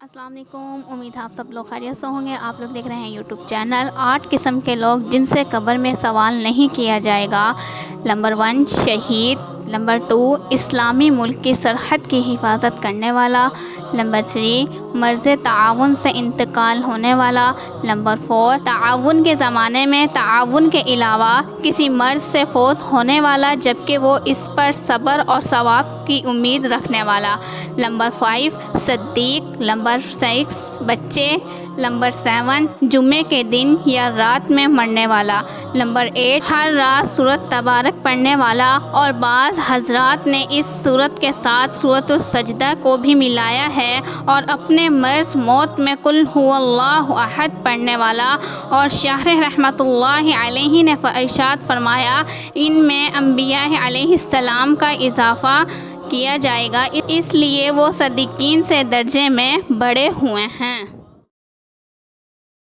السلام علیکم، امید ہے آپ سب لوگ خیریت سے ہوں گے۔ آپ لوگ دیکھ رہے ہیں یوٹیوب چینل 8 قسم کے لوگ جن سے قبر میں سوال نہیں کیا جائے گا۔ نمبر 1 شہید، نمبر 2 اسلامی ملک کی سرحد کی حفاظت کرنے والا، نمبر 3 مرض تعاون سے انتقال ہونے والا، نمبر 4 تعاون کے زمانے میں تعاون کے علاوہ کسی مرض سے فوت ہونے والا جبکہ وہ اس پر صبر اور ثواب کی امید رکھنے والا، نمبر 5 صدیق، نمبر 6 بچے، نمبر 7 جمعے کے دن یا رات میں مرنے والا، نمبر 8 ہر رات سورۃ تبارک پڑھنے والا، اور بعض حضرات نے اس سورت کے ساتھ سورۃ السجدہ کو بھی ملایا ہے، اور اپنے مرض موت میں قل هو اللہ احد پڑھنے والا۔ اور شاہ رحمۃ اللہ علیہ نے ارشاد فرمایا، ان میں انبیاء علیہ السلام کا اضافہ کیا جائے گا، اس لیے وہ صدیقین سے درجے میں بڑے ہوئے ہیں۔